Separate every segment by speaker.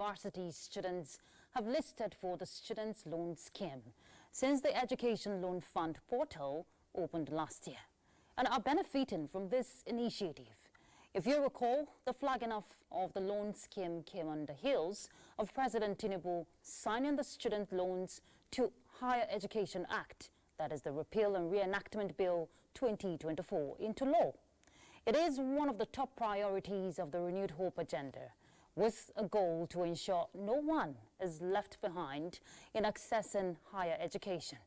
Speaker 1: university students have listed for the Students' Loan Scheme since the Education Loan Fund portal opened last year and are benefiting from this initiative. If you recall, the flagging off of the loan scheme came on the heels of President Tinubu signing the Student Loans to Higher Education Act, that is the Repeal and Reenactment Bill 2024, into law. It is one of the top priorities of the Renewed Hope agenda, with a goal to ensure no one is left behind in accessing higher education.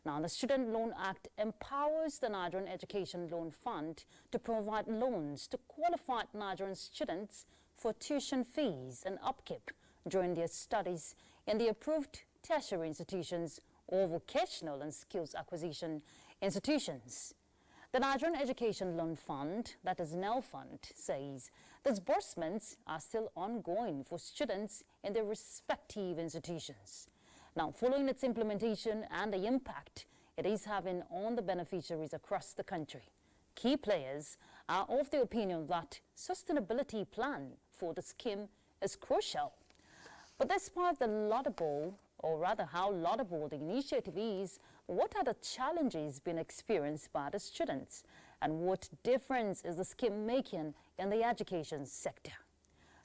Speaker 1: Now, the Student Loan Act empowers the Nigerian Education Loan Fund to provide loans to qualified Nigerian students for tuition fees and upkeep during their studies in the approved tertiary institutions or vocational and skills acquisition institutions. The Nigerian Education Loan Fund, that is NEL Fund, says disbursements are still ongoing for students in their respective institutions. Now, following its implementation and the impact it is having on the beneficiaries across the country, key players are of the opinion that sustainability plan for the scheme is crucial. But despite the laudable, or rather how laudable the initiative is, what are the challenges being experienced by the students? And what difference is the scheme making in the education sector?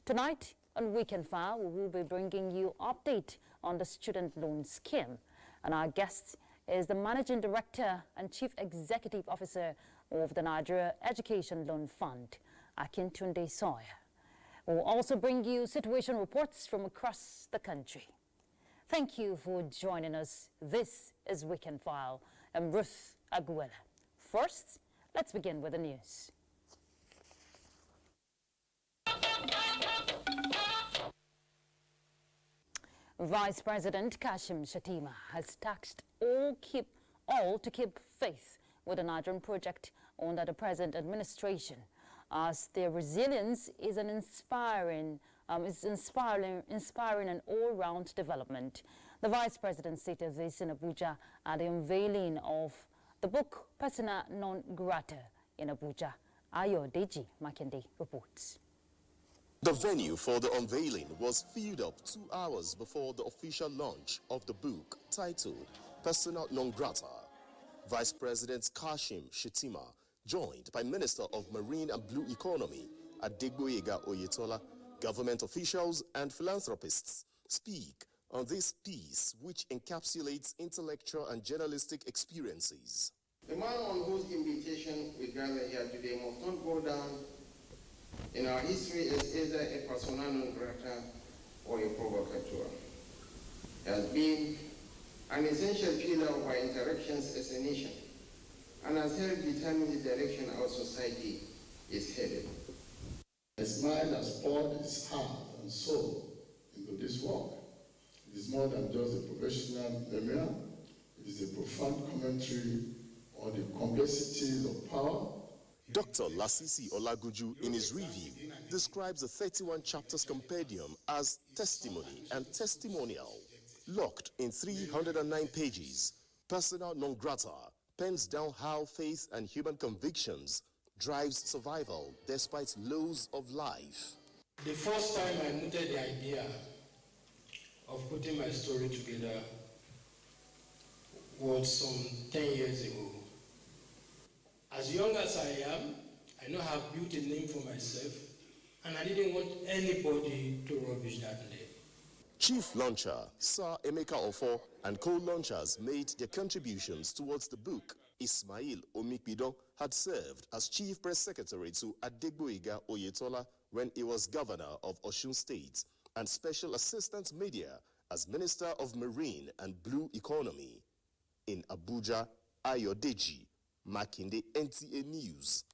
Speaker 1: Tonight on Weekend File, we will be bringing you update on the student loan scheme. And our guest is the Managing Director and Chief Executive Officer of the Nigeria Education Loan Fund, Akintunde Sawyer. We'll also bring you situation reports from across the country. Thank you for joining us. This is Weekend File. I'm Ruth Aguela. First, let's begin with the news. Vice President Kashim Shettima has tasked all to keep faith with the Nigerian project under the present administration, as their resilience is an inspiring an all-round development. The Vice President stated this in Abuja at the unveiling of the book Persona Non Grata in Abuja. Ayodeji Makinde reports.
Speaker 2: The venue for the unveiling was filled up 2 hours before the official launch of the book titled Persona Non Grata. Vice President Kashim Shettima, joined by Minister of Marine and Blue Economy Adegboyega Oyetola, government officials and philanthropists, speak on this piece which encapsulates intellectual and journalistic experiences.
Speaker 3: The man on whose invitation we gather here today must not go down in our history as either a persona non grata or a provocateur. He has been an essential pillar of our interactions as a nation and has helped determine the direction our society is headed.
Speaker 4: His mind has poured his heart and soul into this work. It is more than just a professional memoir. It is a profound commentary on the complexities of power.
Speaker 2: Dr. Lasisi Olaguju, in his review, describes the 31 chapters compendium as testimony and testimonial. Locked in 309 pages, Persona Non Grata pens down how faith and human convictions drives survival despite lows of life.
Speaker 5: The first time I mooted the idea of putting my story together was some 10 years ago. As young as I am, I know I've built a name for myself, and I didn't want anybody to rubbish that name.
Speaker 2: Chief launcher Sir Emeka Ofo and co-launchers made their contributions towards the book. Ismail Omikbidon had served as Chief Press Secretary to Adegboyega Oyetola when he was Governor of Osun State and Special Assistant Media as Minister of Marine and Blue Economy. In Abuja, Ayodeji Makinde, NTA News.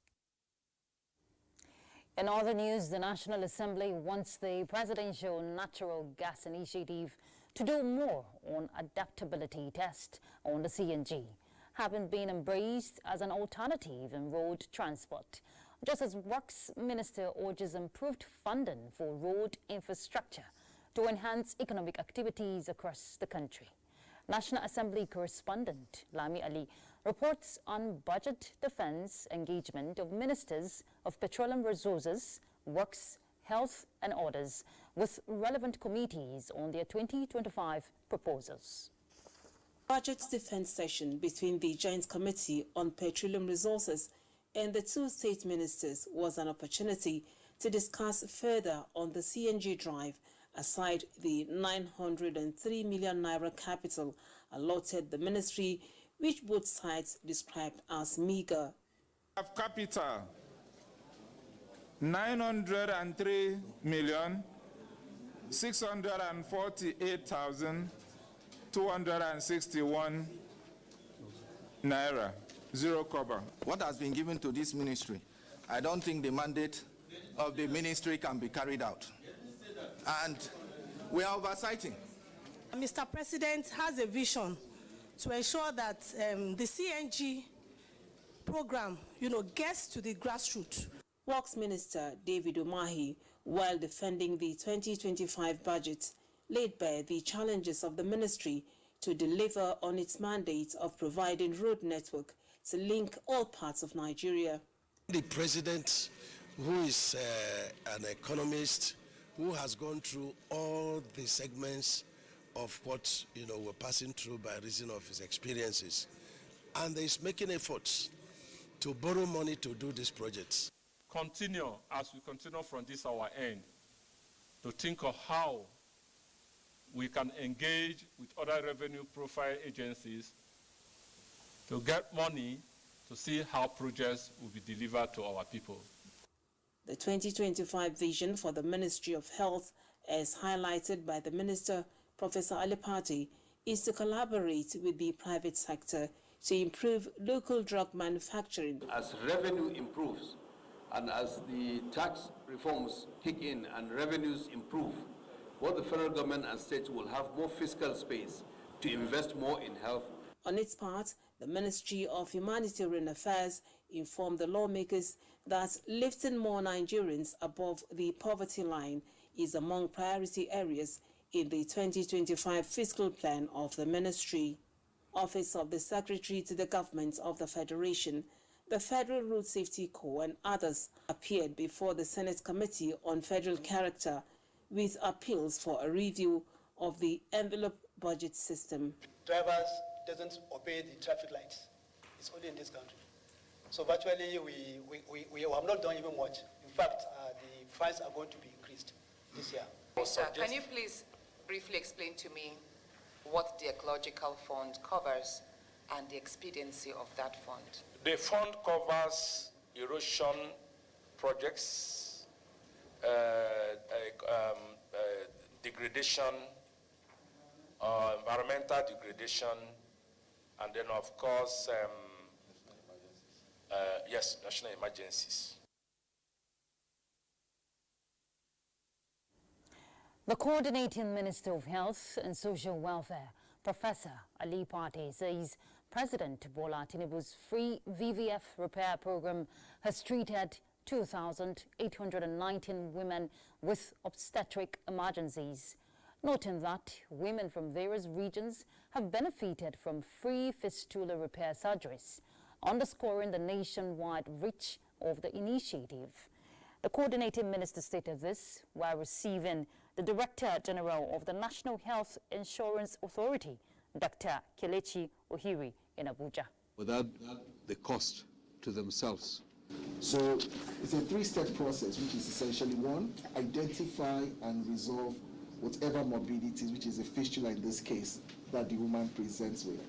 Speaker 1: In other news, the National Assembly wants the Presidential Natural Gas Initiative to do more on adaptability test on the CNG, having been embraced as an alternative in road transport, just as Works Minister urges improved funding for road infrastructure to enhance economic activities across the country. National Assembly correspondent Lami Ali reports on budget defense engagement of ministers of petroleum resources, works, health and others with relevant committees on their 2025 proposals.
Speaker 6: Budget defense session between the Joint Committee on Petroleum Resources and the two state ministers was an opportunity to discuss further on the CNG drive aside the 903 million naira capital allotted the ministry, which both sides described as meager.
Speaker 7: Of capital 903 million 648,261 naira, zero cover.
Speaker 8: What has been given to this ministry, I don't think the mandate of the ministry can be carried out. And we are oversighting.
Speaker 9: Mr. President has a vision to ensure that the CNG program, gets to the grassroots.
Speaker 6: Works Minister David Umahi, while defending the 2025 budget, laid bare the challenges of the ministry to deliver on its mandate of providing road network to link all parts of Nigeria.
Speaker 10: The president, who is an economist, who has gone through all the segments of what we're passing through by reason of his experiences, and is making efforts to borrow money to do these projects.
Speaker 11: Continue, as we continue from this our end, to think of how we can engage with other revenue profile agencies to get money to see how projects will be delivered to our people.
Speaker 6: The 2025 vision for the Ministry of Health, as highlighted by the Minister, Professor Ali Pati, is to collaborate with the private sector to improve local drug manufacturing.
Speaker 12: As revenue improves and as the tax reforms kick in and revenues improve, both the federal government and states will have more fiscal space to invest more in health.
Speaker 6: On its part, the Ministry of Humanitarian Affairs informed the lawmakers that lifting more Nigerians above the poverty line is among priority areas in the 2025 fiscal plan of the ministry. Office of the Secretary to the Government of the Federation, the Federal Road Safety Corps and others appeared before the Senate Committee on Federal Character with appeals for a review of the envelope budget system.
Speaker 13: Drivers doesn't obey the traffic lights. It's only in this country. So virtually we have not done even much. In fact, the fines are going to be increased this year.
Speaker 14: Can you please briefly explain to me what the ecological fund covers and the expediency of that fund?
Speaker 11: The fund covers erosion projects, degradation, environmental degradation, and then of course, yes, national emergencies.
Speaker 1: The Coordinating Minister of Health and Social Welfare, Professor Ali Pate, says President Bola Tinubu's free VVF repair program has treated 2,819 women with obstetric emergencies, noting that women from various regions have benefited from free fistula repair surgeries, underscoring the nationwide reach of the initiative. The Coordinating Minister stated this while receiving the Director General of the National Health Insurance Authority, Dr. Kelechi Ohiri, in Abuja.
Speaker 15: Without the cost to themselves.
Speaker 16: So it's a three-step process, which is essentially one, identify and resolve whatever morbidities, which is a fistula in this case, that the woman presents with.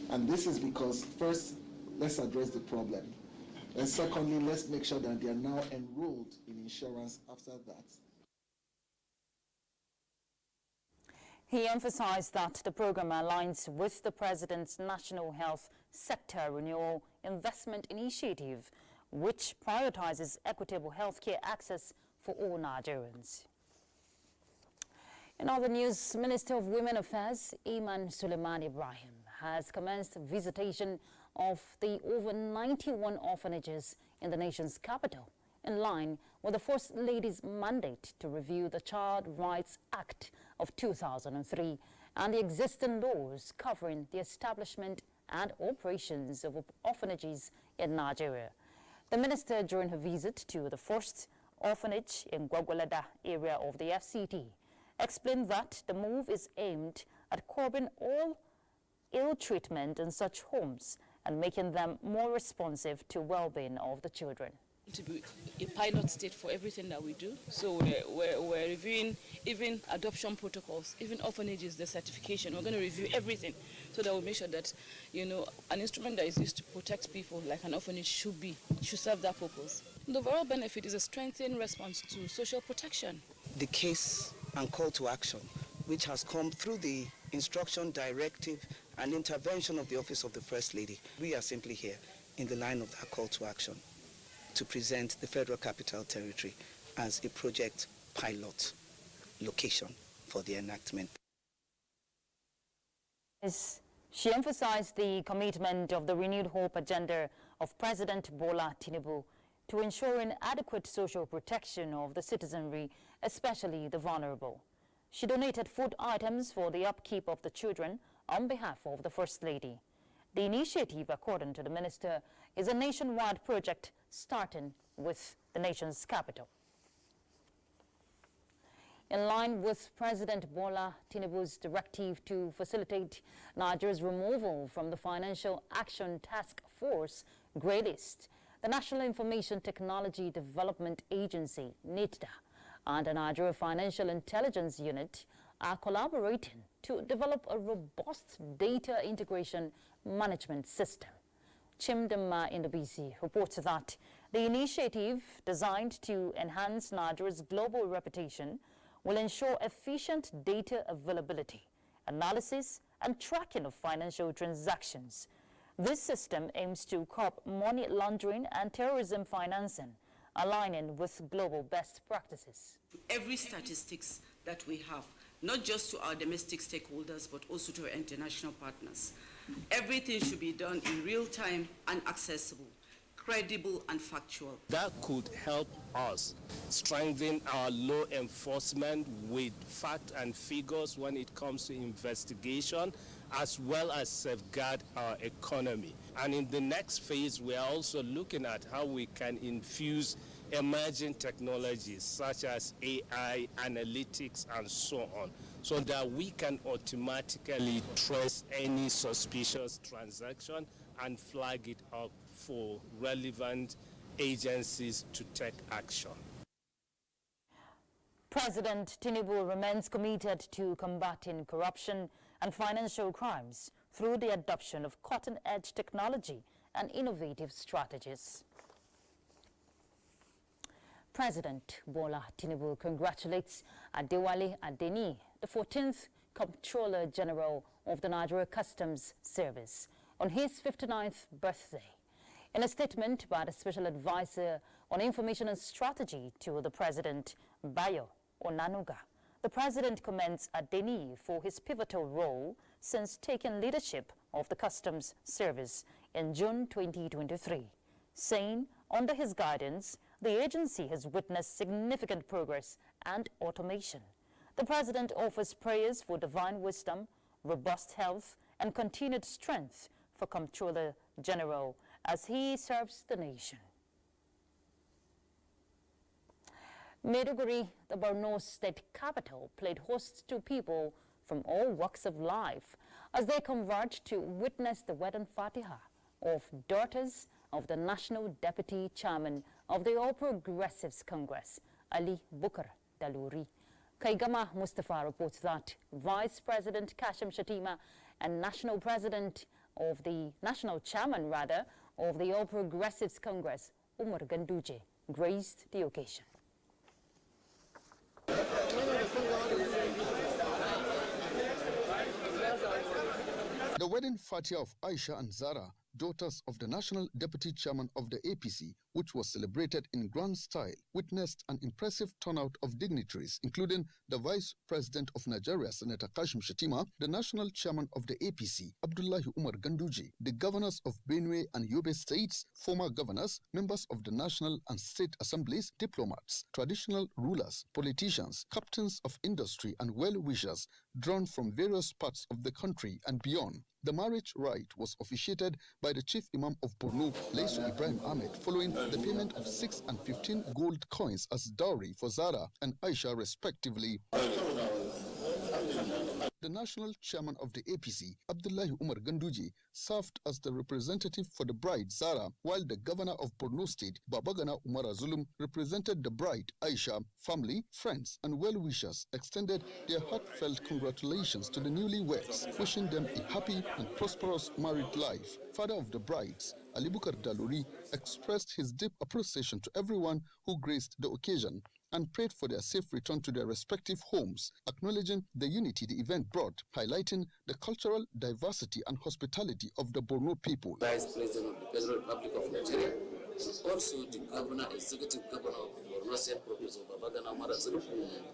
Speaker 16: And this is because first, let's address the problem. And secondly, let's make sure that they are now enrolled in insurance after that.
Speaker 1: He emphasized that the program aligns with the President's National Health Sector Renewal Investment Initiative, which prioritizes equitable healthcare access for all Nigerians. In other news, Minister of Women Affairs, Iman Suleiman Ibrahim, has commenced visitation of the over 91 orphanages in the nation's capital, in line with the First Lady's mandate to review the Child Rights Act of 2003 and the existing laws covering the establishment and operations of orphanages in Nigeria. The minister, during her visit to the first orphanage in Gwagwalada area of the FCT, explained that the move is aimed at curbing all ill treatment in such homes and making them more responsive to well-being of the children.
Speaker 17: To be a pilot state for everything that we do. So we're reviewing even adoption protocols, even orphanages, the certification. We're going to review everything so that we make sure that, you know, an instrument that is used to protect people like an orphanage should serve that purpose. The overall benefit is a strengthened response to social protection.
Speaker 18: The case and call to action, which has come through the instruction, directive and intervention of the Office of the First Lady. We are simply here in the line of that call to action to present the Federal Capital Territory as a project pilot location for the enactment.
Speaker 1: She emphasized the commitment of the renewed hope agenda of President Bola Tinubu to ensuring adequate social protection of the citizenry, especially the vulnerable. She donated food items for the upkeep of the children on behalf of the First Lady. The initiative, according to the minister, is a nationwide project starting with the nation's capital. In line with President Bola Tinubu's directive to facilitate Nigeria's removal from the Financial Action Task Force grey list, the National Information Technology Development Agency, NITDA, and the Nigeria Financial Intelligence Unit are collaborating to develop a robust data integration management system. Chimdama Indobisi reports that the initiative, designed to enhance Nigeria's global reputation, will ensure efficient data availability, analysis, and tracking of financial transactions. This system aims to curb money laundering and terrorism financing, aligning with global best practices.
Speaker 19: Every statistics that we have, not just to our domestic stakeholders, but also to our international partners. Everything should be done in real time and accessible, credible and factual.
Speaker 20: That could help us strengthen our law enforcement with fact and figures when it comes to investigation, as well as safeguard our economy. And in the next phase, we are also looking at how we can infuse emerging technologies such as AI, analytics, and so on, so that we can automatically trace any suspicious transaction and flag it up for relevant agencies to take action.
Speaker 1: President Tinubu remains committed to combating corruption and financial crimes through the adoption of cutting-edge technology and innovative strategies. President Bola Tinubu congratulates Adewale Adeni, the 14th Comptroller General of the Nigeria Customs Service, on his 59th birthday. In a statement by the Special Advisor on Information and Strategy to the President, Bayo Onanuga, the President commends Adeni for his pivotal role since taking leadership of the Customs Service in June 2023, saying under his guidance, the agency has witnessed significant progress and automation. The President offers prayers for divine wisdom, robust health, and continued strength for Comptroller General as he serves the nation. Maiduguri, the Borno state capital, played host to people from all walks of life as they converged to witness the wedding fatiha of daughters of the National Deputy Chairman of the All Progressives Congress, Ali Bukar Daluri. Kaigama Mustafa reports that Vice President Kashim Shatima and National Chairman of the All Progressives Congress, Umar Ganduje, graced the occasion.
Speaker 21: The wedding fatiha of Aisha and Zara, daughters of the National Deputy Chairman of the APC, which was celebrated in grand style, witnessed an impressive turnout of dignitaries, including the Vice President of Nigeria, Senator Kashim Shatima, the National Chairman of the APC, Abdullahi Umar Ganduje, the governors of Benue and Yobe states, former governors, members of the National and State Assemblies, diplomats, traditional rulers, politicians, captains of industry and well-wishers drawn from various parts of the country and beyond. The marriage rite was officiated by the Chief Imam of Borno, Laisu Ibrahim Ahmed, following the payment of 6 and 15 gold coins as dowry for Zara and Aisha respectively. The national chairman of the APC, Abdullahi Umar Ganduje, served as the representative for the bride, Zara, while the governor of Borno State, Babagana Umar Zulum, represented the bride, Aisha. Family, friends, and well-wishers extended their heartfelt congratulations to the newlyweds, wishing them a happy and prosperous married life. Father of the brides, Ali Bukar Daluri, expressed his deep appreciation to everyone who graced the occasion and prayed for their safe return to their respective homes, acknowledging the unity the event brought, highlighting the cultural diversity and hospitality of the Borno people.
Speaker 3: Vice President of the Federal Republic of Nigeria, also the Governor, Executive Governor of Borno State, Professor Babagana Umar Zulum,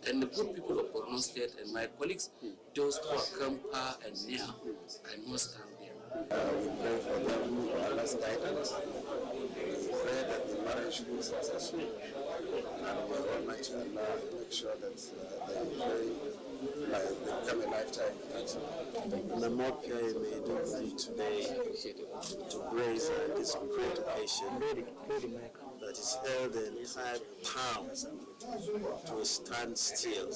Speaker 3: and the good people of Borno State and my colleagues, those who have come far and near, I must thank them.
Speaker 22: We pray for them, for Allah's guidance. We pray that the marriage will be successful. And may Almighty Allah make sure that they become a lifetime partner.
Speaker 23: The more care may do today to grace this great occasion that is held in 5 towns to stand still.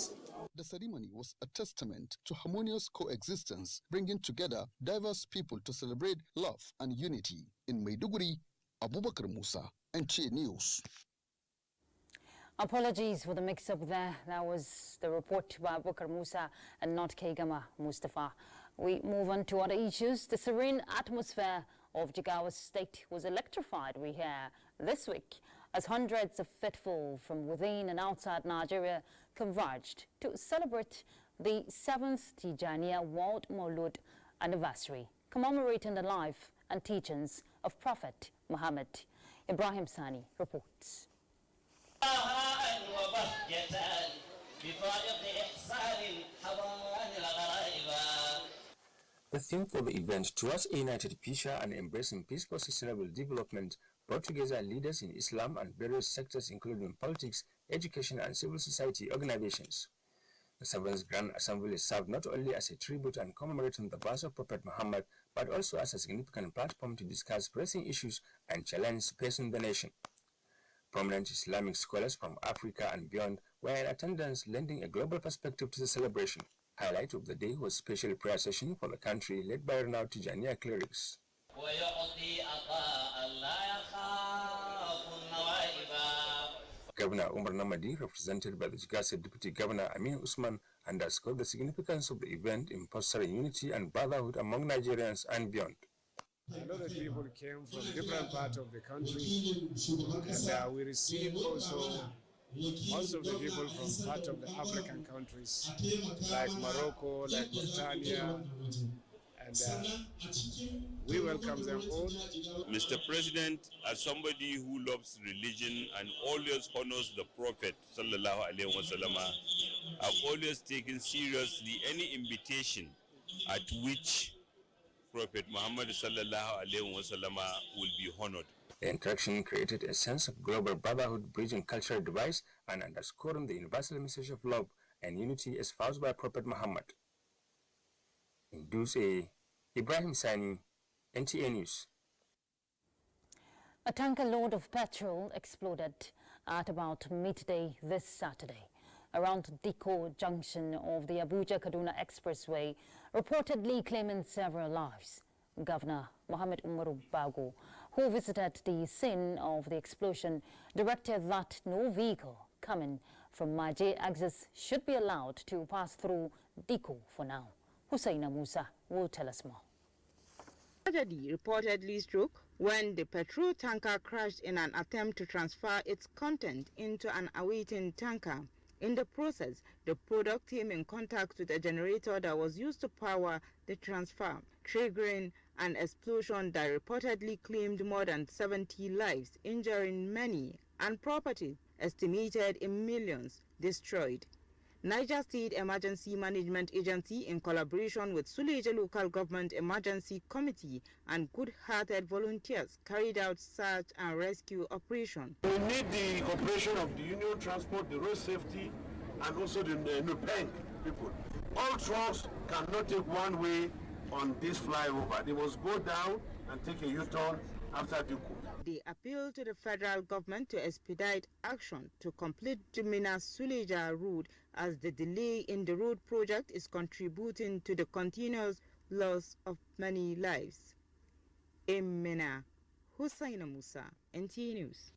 Speaker 21: The ceremony was a testament to harmonious coexistence, bringing together diverse people to celebrate love and unity. In Maiduguri, Abubakar Musa, NTA News.
Speaker 1: Apologies for the mix-up there. That was the report by Abubakar Musa and not Kegama Mustafa. We move on to other issues. The serene atmosphere of Jigawa State was electrified, we hear, this week as hundreds of faithful from within and outside Nigeria converged to celebrate the 7th Tijaniya World Maulud anniversary, commemorating the life and teachings of Prophet Muhammad. Ibrahim Sani reports.
Speaker 24: The theme for the event, towards a united future and embracing peaceful sustainable development, brought together leaders in Islam and various sectors including politics, education and civil society organizations. The 7th Grand Assembly served not only as a tribute and commemorating the birth of Prophet Muhammad, but also as a significant platform to discuss pressing issues and challenges facing the nation. Prominent Islamic scholars from Africa and beyond were in attendance, lending a global perspective to the celebration. Highlight of the day was special prayer session for the country led by renowned Tijaniya clerics. Governor Umar Namadi, represented by the Jigawa Deputy Governor Amin Usman, underscored the significance of the event in fostering unity and brotherhood among Nigerians and beyond.
Speaker 25: A lot of people came from different parts of the country, and we received also most of the people from part of the African countries, like Morocco, like Mauritania, and we welcome them all.
Speaker 26: Mr. President, as somebody who loves religion and always honors the Prophet, sallallahu alaihi wasallam, I've always taken seriously any invitation at which Prophet Muhammad sallallahu alaihi wasallam will be honored.
Speaker 24: The interaction created a sense of global brotherhood, bridging cultural divides and underscoring the universal message of love and unity espoused by Prophet Muhammad. In Duse, Ibrahim Sani, NTA News.
Speaker 1: A tanker load of petrol exploded at about midday this Saturday around Diko junction of the Abuja-Kaduna Expressway, reportedly claiming several lives. Governor Mohammed Umaru Bago, who visited the scene of the explosion, directed that no vehicle coming from Maje axis should be allowed to pass through Diko for now. Hussaina Musa will tell us more.
Speaker 27: Tragedy reportedly struck when the petrol tanker crashed in an attempt to transfer its content into an awaiting tanker. In the process, the product came in contact with a generator that was used to power the transfer, triggering an explosion that reportedly claimed more than 70 lives, injuring many, and property estimated in millions destroyed. Niger State Emergency Management Agency, in collaboration with Suleja Local Government Emergency Committee and good-hearted volunteers, carried out search and rescue operation.
Speaker 10: We need the cooperation of the Union Transport, the road safety, and also the NUPENG people. All trucks cannot take one way
Speaker 2: on this flyover. They must go down and take a U-turn after Duku.
Speaker 27: They appeal to the federal government to expedite action to complete the Mina-Suleja road, as the delay in the road project is contributing to the continuous loss of many lives. In Mina, Hussaina Musa, NTA News.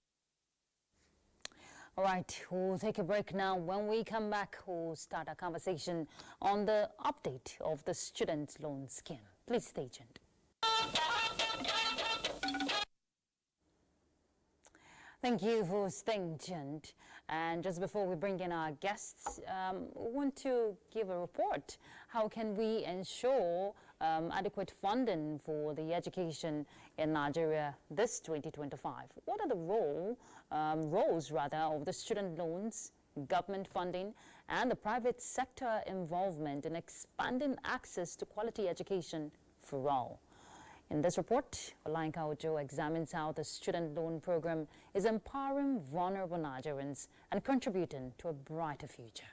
Speaker 1: All right, we'll take a break now. When we come back, we'll start a conversation on the update of the student loan scheme. Please stay tuned. Thank you for staying tuned. And just before we bring in our guests, we want to give a report. How can we ensure adequate funding for the education in Nigeria this 2025? What are the roles of the student loans, government funding, and the private sector involvement in expanding access to quality education for all? In this report, Olayinka Ojo examines how the student loan program is empowering vulnerable Nigerians and contributing to a brighter future.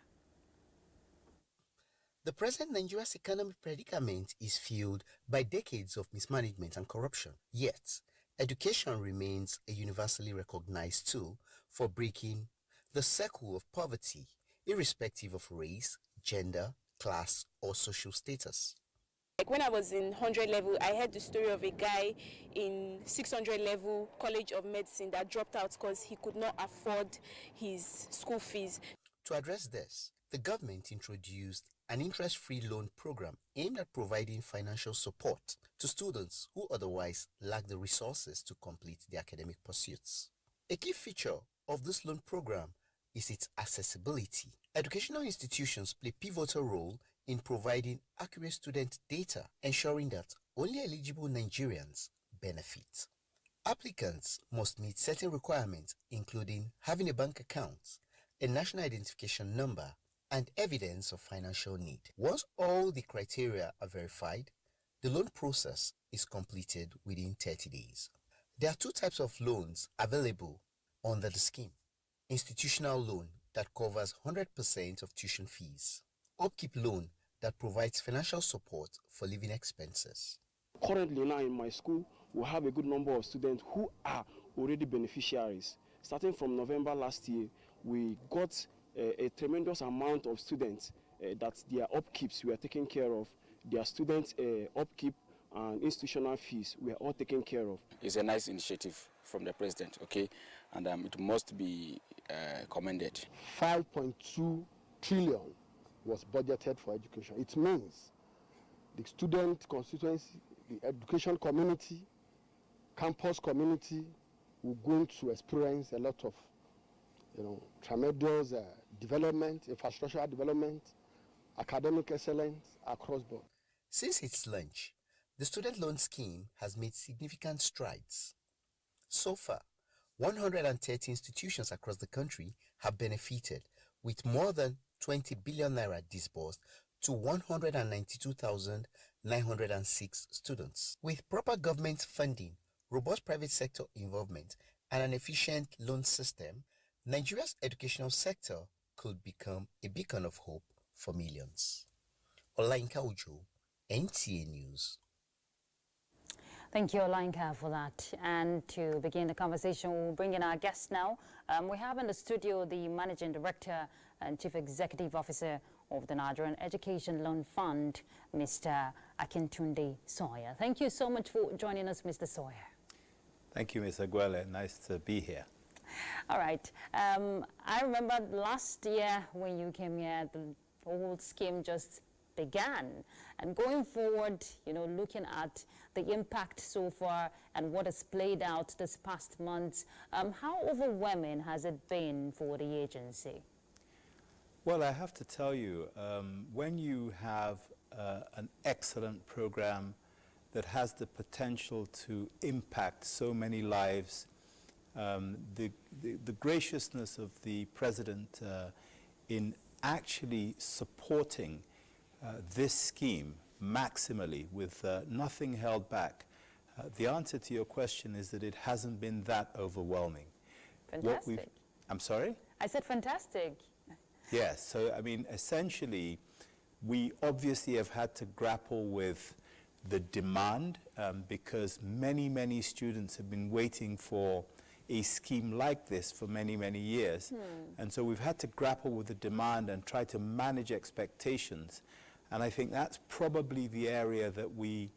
Speaker 4: The present Nigeria's economic predicament is fueled by decades of mismanagement and corruption. Yet, education remains a universally recognized tool for breaking the circle of poverty, irrespective of race, gender, class, or social status.
Speaker 5: Like when I was in 100 level, I heard the story of a guy in 600 level College of Medicine that dropped out because he could not afford his school fees.
Speaker 4: To address this, the government introduced an interest-free loan program aimed at providing financial support to students who otherwise lack the resources to complete their academic pursuits. A key feature of this loan program is its accessibility. Educational institutions play a pivotal role in providing accurate student data, ensuring that only eligible Nigerians benefit. Applicants must meet certain requirements, including having a bank account, a national identification number, and evidence of financial need. Once all the criteria are verified, the loan process is completed within 30 days. There are two types of loans available under the scheme. Institutional loan that covers 100% of tuition fees. Upkeep loan that provides financial support for living expenses.
Speaker 7: Currently now in my school, we have a good number of students who are already beneficiaries. Starting from November last year, we got a tremendous amount of students that their upkeeps were taken care of. Their students' upkeep and institutional fees were all taken care of.
Speaker 8: It's a nice initiative from the president, okay, and it must be commended.
Speaker 9: 5.2 trillion was budgeted for education. It means the student constituency, the education community, campus community will going to experience a lot of, tremendous development, infrastructure development, academic excellence across board.
Speaker 4: Since its launch, the student loan scheme has made significant strides. So far, 130 institutions across the country have benefited, with more than 20 billion naira disbursed to 192,906 students. With proper government funding, robust private sector involvement, and an efficient loan system, Nigeria's educational sector could become a beacon of hope for millions. Olayinka Ojo, NTA News.
Speaker 1: Thank you, Olayinka, for that. And to begin the conversation, we'll bring in our guests now. We have in the studio the Managing Director and Chief Executive Officer of the Nigerian Education Loan Fund, Mr. Akintunde Sawyer. Thank you so much for joining us, Mr. Sawyer.
Speaker 12: Thank you, Ms. Aguele. Nice to be here.
Speaker 1: All right. I remember last year when you came here, the whole scheme just began. And going forward, looking at the impact so far and what has played out this past months, how overwhelming has it been for the agency?
Speaker 12: Well, I have to tell you, when you have an excellent program that has the potential to impact so many lives, the graciousness of the President in actually supporting this scheme maximally with nothing held back, the answer to your question is that it hasn't been that overwhelming.
Speaker 1: Fantastic.
Speaker 12: I'm sorry?
Speaker 1: I said fantastic.
Speaker 12: Yes, so I mean, essentially, we obviously have had to grapple with the demand, because many students have been waiting for a scheme like this for many years. And so we've had to grapple with the demand and try to manage expectations. And I think that's probably the area that we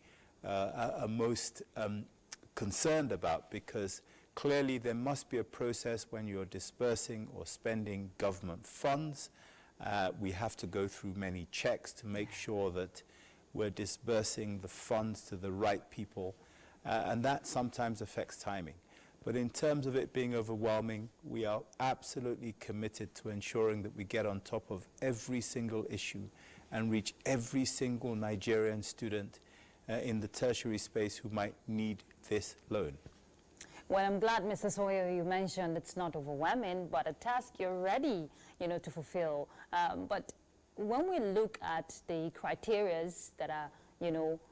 Speaker 12: are most concerned about, because clearly there must be a process when you're dispersing or spending government funds. We have to go through many checks to make sure that we're dispersing the funds to the right people, and that sometimes affects timing. But in terms of it being overwhelming, we are absolutely committed to ensuring that we get on top of every single issue and reach every single Nigerian student in the tertiary space who might need this loan.
Speaker 1: Well, I'm glad, Mr. Sawyer, you mentioned it's not overwhelming, but a task you're ready, to fulfill. But when we look at the criterias that are,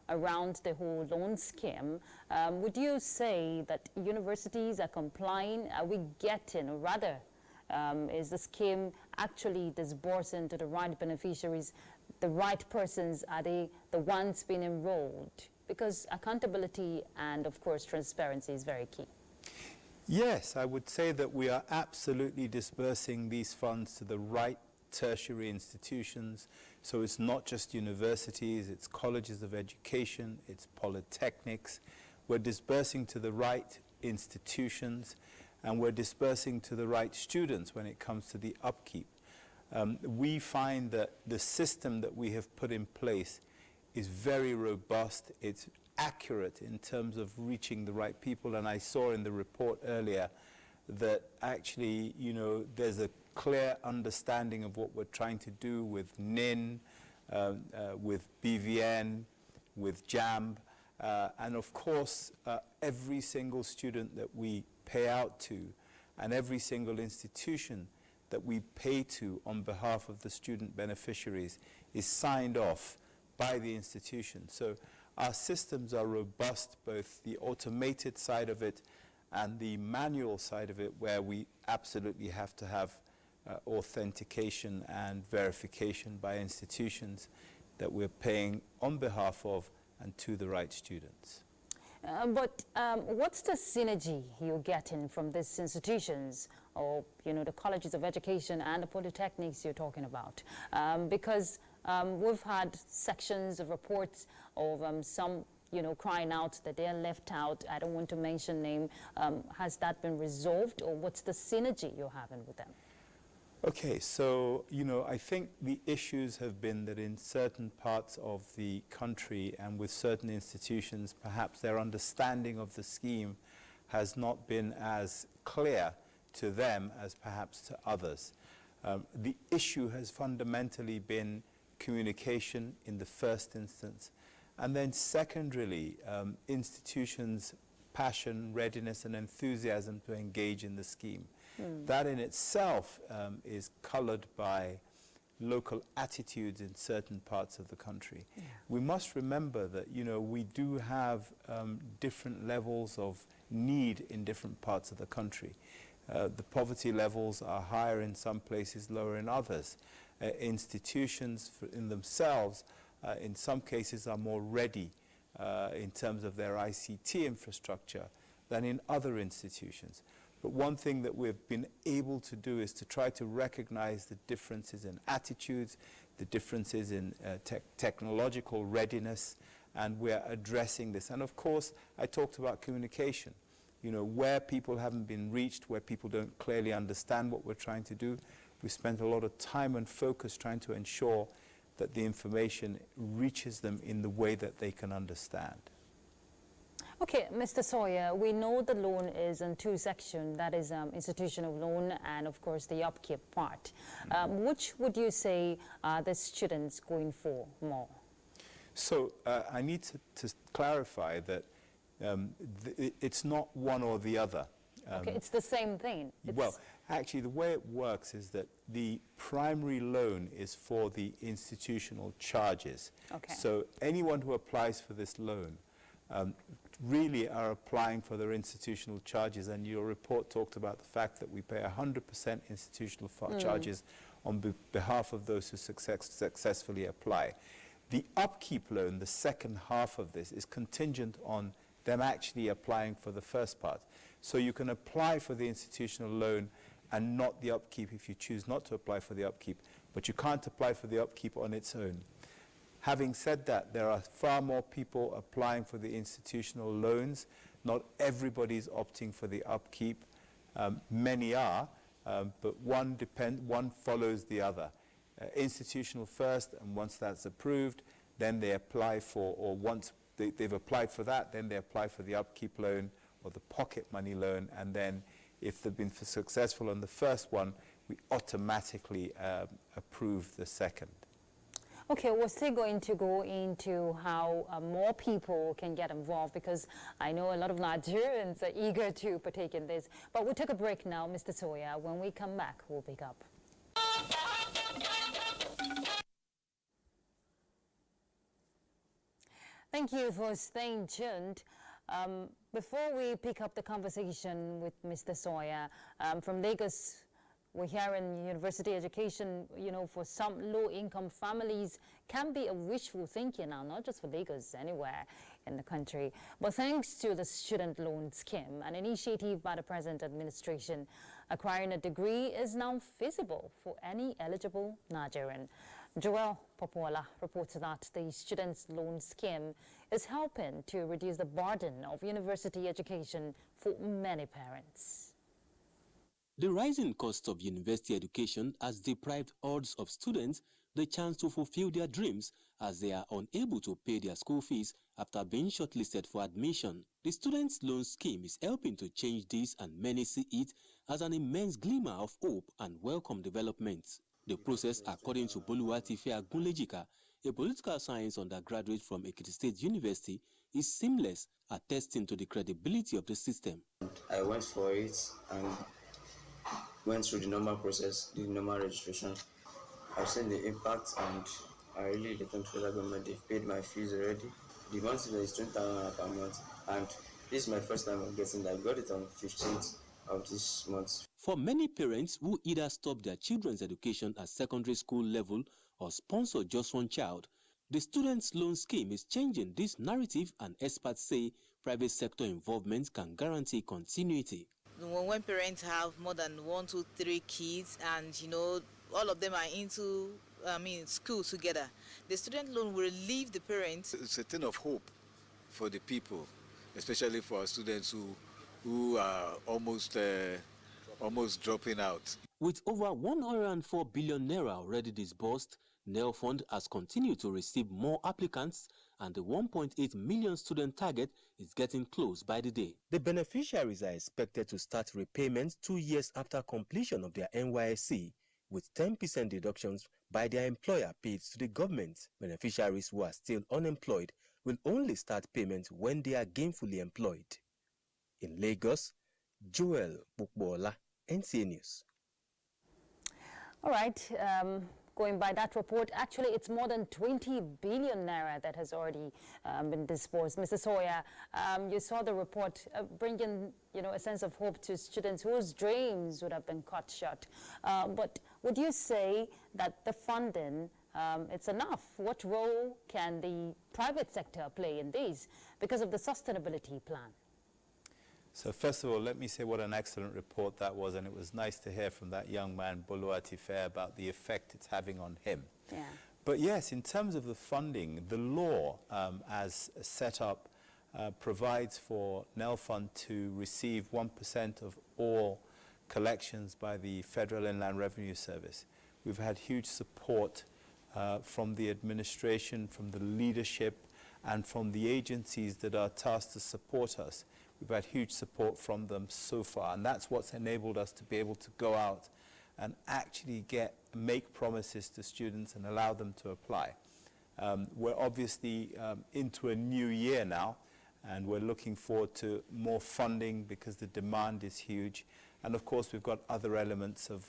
Speaker 1: around the whole loan scheme, would you say that universities are complying? Are we getting, or rather, is the scheme actually disbursing to the right beneficiaries, the right persons? Are they the ones being enrolled? Because accountability and, of course, transparency is very key.
Speaker 12: Yes, I would say that we are absolutely dispersing these funds to the right tertiary institutions. So it's not just universities, it's colleges of education, it's polytechnics. We're dispersing to the right institutions, and we're dispersing to the right students when it comes to the upkeep. We find that the system that we have put in place is very robust. It's accurate in terms of reaching the right people. And I saw in the report earlier that actually, there's a clear understanding of what we're trying to do with NIN, with BVN, with JAMB, and of course, every single student that we pay out to and every single institution that we pay to on behalf of the student beneficiaries is signed off by the institution. So our systems are robust, both the automated side of it and the manual side of it, where we absolutely have to have authentication and verification by institutions that we're paying on behalf of and to the right students.
Speaker 1: But what's the synergy you're getting from these institutions, or the colleges of education and the polytechnics you're talking about? Because we've had sections of reports of some crying out that they're left out. I don't want to mention name. Has that been resolved, or what's the synergy you're having with them?
Speaker 12: Okay, so, I think the issues have been that in certain parts of the country and with certain institutions, perhaps their understanding of the scheme has not been as clear to them as perhaps to others. The issue has fundamentally been communication in the first instance, and then secondarily, institutions' passion, readiness, and enthusiasm to engage in the scheme. That in itself is colored by local attitudes in certain parts of the country. Yeah. We must remember that, we do have different levels of need in different parts of the country. The poverty levels are higher in some places, lower in others. Institutions in themselves, in some cases, are more ready in terms of their ICT infrastructure than in other institutions. But one thing that we've been able to do is to try to recognize the differences in attitudes, the differences in technological readiness, and we're addressing this. And of course, I talked about communication. Where people haven't been reached, where people don't clearly understand what we're trying to do, we spent a lot of time and focus trying to ensure that the information reaches them in the way that they can understand.
Speaker 1: Okay, Mr. Sawyer, we know the loan is in two sections, that is institutional loan and, of course, the upkeep part. Which would you say are the students going for more?
Speaker 12: So I need to clarify that it's not one or the other.
Speaker 1: Okay, it's the same thing.
Speaker 12: Well, actually, the way it works is that the primary loan is for the institutional charges.
Speaker 1: Okay.
Speaker 12: So anyone who applies for this loan really are applying for their institutional charges, and your report talked about the fact that we pay 100% institutional charges on behalf of those who successfully apply. The upkeep loan, the second half of this, is contingent on them actually applying for the first part. So you can apply for the institutional loan and not the upkeep if you choose not to apply for the upkeep, but you can't apply for the upkeep on its own. Having said that, there are far more people applying for the institutional loans. Not everybody's opting for the upkeep. Many are, but one follows the other. Institutional first, and once that's approved, then they apply for, or once they've applied for that, then they apply for the upkeep loan or the pocket money loan, and then if they've been successful on the first one, we automatically approve the second.
Speaker 1: Okay, we're still going to go into how more people can get involved, because I know a lot of Nigerians are eager to partake in this. But we'll take a break now, Mr. Sawyer. When we come back, we'll pick up. Thank you for staying tuned. Before we pick up the conversation with Mr. Sawyer, from Lagos, we're here in university education, you know, for some low-income families can be a wishful thinking now, not just for Lagos, anywhere in the country. But thanks to the student loan scheme, an initiative by the present administration, acquiring a degree is now feasible for any eligible Nigerian. Joel Popola reports that the students' loan scheme is helping to reduce the burden of university education for many parents.
Speaker 6: The rising cost of university education has deprived hordes of students the chance to fulfill their dreams, as they are unable to pay their school fees after being shortlisted for admission. The students' loan scheme is helping to change this, and many see it as an immense glimmer of hope and welcome development. The process, according to Boluwatife Agunlejika, a political science undergraduate from Ekiti State University, is seamless, attesting to the credibility of the system.
Speaker 23: I went for it and went through the normal process, the normal registration. I've seen the impact, and I really thank the federal government. They've paid my fees already. The monthly is 20,000 per month, and this is my first time of getting that. I got it on 15th of this month.
Speaker 6: For many parents who either stop their children's education at secondary school level or sponsor just one child, the students' loan scheme is changing this narrative, and experts say private sector involvement can guarantee continuity.
Speaker 11: When parents have more than 1, 2, 3 kids, and you know all of them are into school together, the student loan will relieve the parents.
Speaker 13: It's a thing of hope for the people, especially for our students who are almost dropping out.
Speaker 6: With over 104 billion naira already disbursed, NEL Fund has continued to receive more applicants, and the 1.8 million student target is getting close by the day. The beneficiaries are expected to start repayments 2 years after completion of their NYSC, with 10% deductions by their employer paid to the government. Beneficiaries who are still unemployed will only start payment when they are gainfully employed. In Lagos, Joel Popola, NTA News.
Speaker 1: All right. Going by that report, actually, it's more than 20 billion naira that has already been disbursed. Mr. Sawyer, you saw the report bringing, a sense of hope to students whose dreams would have been cut short. But would you say that the funding, it's enough? What role can the private sector play in these because of the sustainability plan?
Speaker 12: So first of all, let me say what an excellent report that was, and it was nice to hear from that young man, Boluwatife, about the effect it's having on him.
Speaker 1: Yeah.
Speaker 12: But yes, in terms of the funding, the law, as set up, provides for NEL Fund to receive 1% of all collections by the Federal Inland Revenue Service. We've had huge support from the administration, from the leadership, and from the agencies that are tasked to support us. We've had huge support from them so far, and that's what's enabled us to be able to go out and actually make promises to students and allow them to apply. We're obviously into a new year now, and we're looking forward to more funding because the demand is huge. And of course, we've got other elements of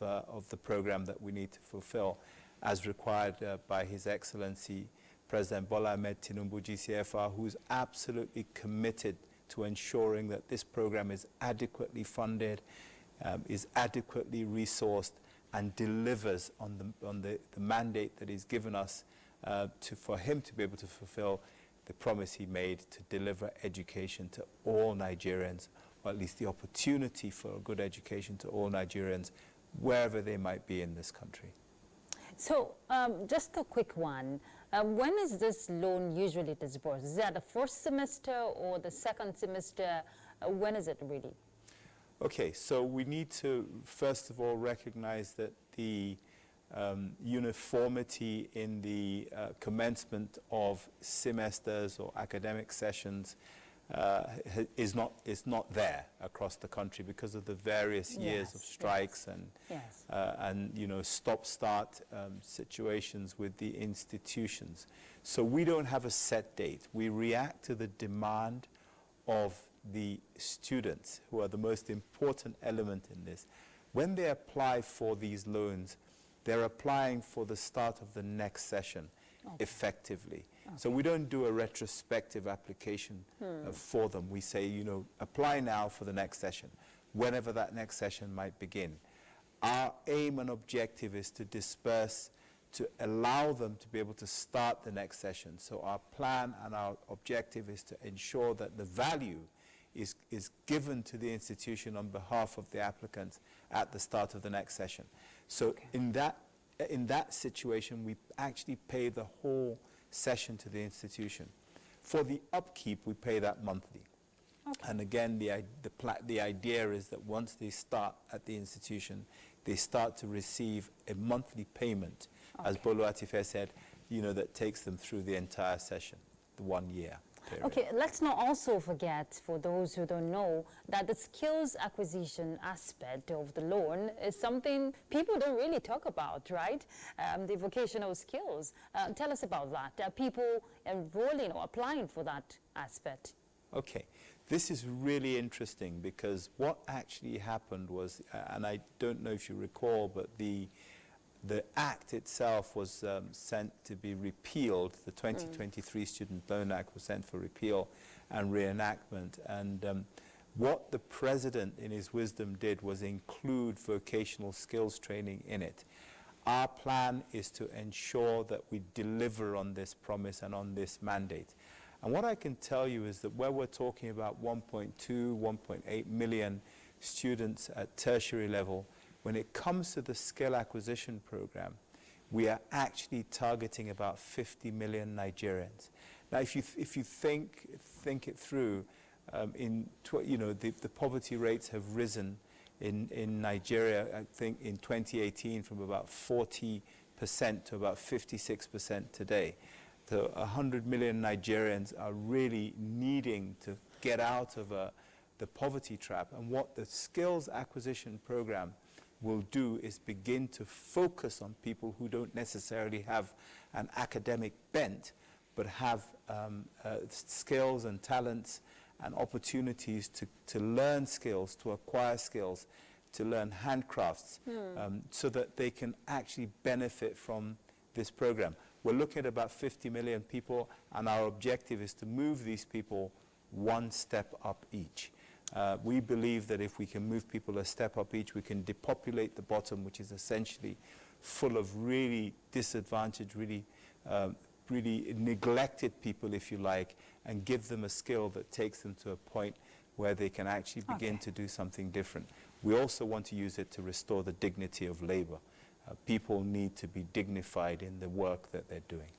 Speaker 12: the program that we need to fulfill as required by His Excellency President Bola Ahmed Tinubu, GCFR, who's absolutely committed to ensuring that this program is adequately funded, is adequately resourced, and delivers on the mandate that is given us for him to be able to fulfill the promise he made to deliver education to all Nigerians, or at least the opportunity for a good education to all Nigerians, wherever they might be in this country.
Speaker 1: So, just a quick one. When is this loan usually disbursed? Is that the first semester or the second semester? When is it really?
Speaker 12: Okay, so we need to, first of all, recognize that the uniformity in the commencement of semesters or academic sessions is not there across the country because of the various years of strikes and stop-start situations with the institutions. So we don't have a set date. We react to the demand of the students, who are the most important element in this. When they apply for these loans, they're applying for the start of the next session effectively. So we don't do a retrospective application for them. We say, apply now for the next session, whenever that next session might begin. Our aim and objective is to disperse, to allow them to be able to start the next session. So our plan and our objective is to ensure that the value is given to the institution on behalf of the applicants at the start of the next session. So in that situation, we actually pay the whole session to the institution. For the upkeep, we pay that monthly. And again, the idea is that once they start at the institution, they start to receive a monthly payment, as Bolu Atife said, that takes them through the entire session, the 1 year period.
Speaker 1: Okay, let's not also forget, for those who don't know, that the skills acquisition aspect of the loan is something people don't really talk about, right? The vocational skills. Tell us about that. Are people enrolling or applying for that aspect?
Speaker 12: Okay, this is really interesting because what actually happened was, and I don't know if you recall, but the Act itself was sent to be repealed. The 2023 Student Loan Act was sent for repeal and reenactment. And what the President, in his wisdom, did was include vocational skills training in it. Our plan is to ensure that we deliver on this promise and on this mandate. And what I can tell you is that where we're talking about 1.2, 1.8 million students at tertiary level, when it comes to the skill acquisition program, we are actually targeting about 50 million Nigerians. Now, if you think it through, the poverty rates have risen in Nigeria, I think in 2018 from about 40% to about 56% today. So 100 million Nigerians are really needing to get out of the poverty trap. And what the skills acquisition program will do is begin to focus on people who don't necessarily have an academic bent, but have skills and talents and opportunities to learn skills, to acquire skills, to learn handcrafts, so that they can actually benefit from this program. We're looking at about 50 million people, and our objective is to move these people one step up each. We believe that if we can move people a step up each, we can depopulate the bottom, which is essentially full of really disadvantaged, really neglected people, if you like, and give them a skill that takes them to a point where they can actually begin to do something different. We also want to use it to restore the dignity of labor. People need to be dignified in the work that they're doing.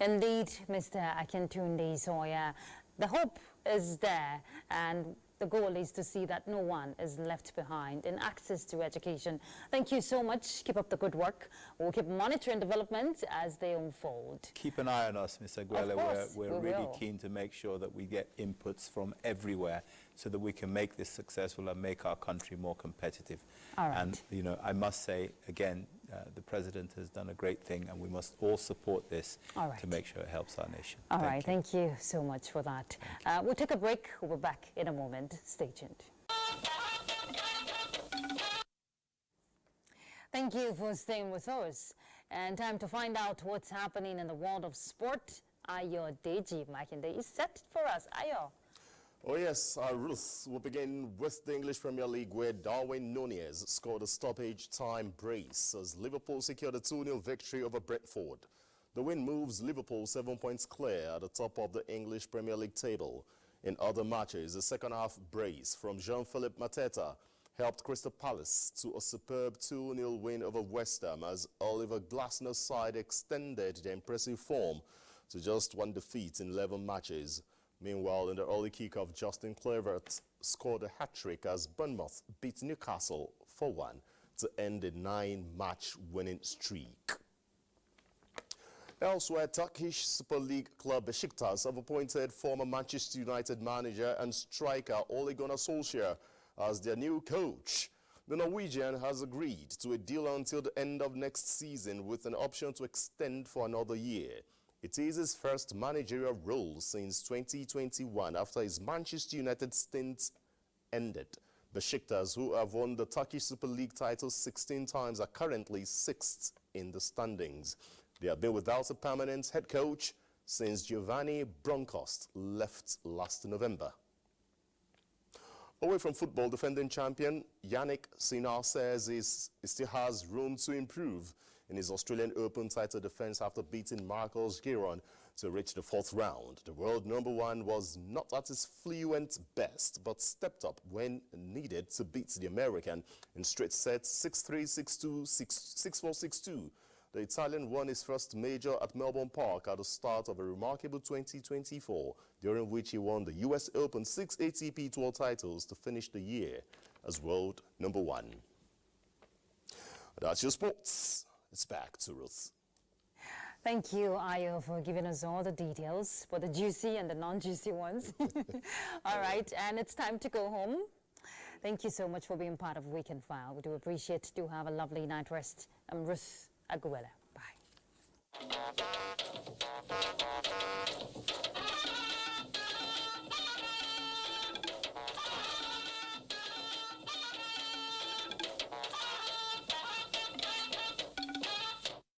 Speaker 1: Indeed, Mr. Akintunde Sawyer. The hope is there, and the goal is to see that no one is left behind in access to education. Thank you so much. Keep up the good work. We'll keep monitoring developments as they unfold.
Speaker 12: Keep an eye on us, Ms. Aguela. We're really keen to make sure that we get inputs from everywhere so that we can make this successful and make our country more competitive.
Speaker 1: All right.
Speaker 12: And, I must say, again, the President has done a great thing, and we must all support this to make sure it helps our nation.
Speaker 1: All right, thank you so much for that. We'll take a break. We'll be back in a moment. Stay tuned. Thank you for staying with us. And time to find out what's happening in the world of sport. Ayo Deji Makinde is set for us. Ayo.
Speaker 14: Oh yes, Ruth will begin with the English Premier League, where Darwin Nunez scored a stoppage time brace as Liverpool secured a 2-0 victory over Brentford. The win moves Liverpool 7 points clear at the top of the English Premier League table. In other matches, the second half brace from Jean-Philippe Mateta helped Crystal Palace to a superb 2-0 win over West Ham as Oliver Glasner's side extended their impressive form to just one defeat in 11 matches. Meanwhile, in the early kick-off, Justin Kluivert scored a hat-trick as Bournemouth beat Newcastle 4-1 to end a 9-match winning streak. Elsewhere, Turkish Super League club Besiktas have appointed former Manchester United manager and striker Ole Gunnar Solskjaer as their new coach. The Norwegian has agreed to a deal until the end of next season with an option to extend for another year. It is his first managerial role since 2021 after his Manchester United stint ended. Besiktas, who have won the Turkish Super League title 16 times, are currently 6th in the standings. They have been without a permanent head coach since Giovanni Bronkhorst left last November. Away from football, defending champion Yannick Sinner says he still has room to improve in his Australian Open title defense after beating Marcos Giron to reach the 4th round. The world #1 was not at his fluent best, but stepped up when needed to beat the American in straight sets 6-3, 6-2, 6-4, 6-2. The Italian won his first major at Melbourne Park at the start of a remarkable 2024, during which he won the US Open 6 ATP Tour titles to finish the year as world #1. That's your sports. It's back to Ruth.
Speaker 1: Thank you, Ayo, for giving us all the details, for the juicy and the non-juicy ones. All right, and it's time to go home. Thank you so much for being part of Weekend File. We do appreciate. Do have a lovely night rest. I'm Ruth Aguilera. Bye.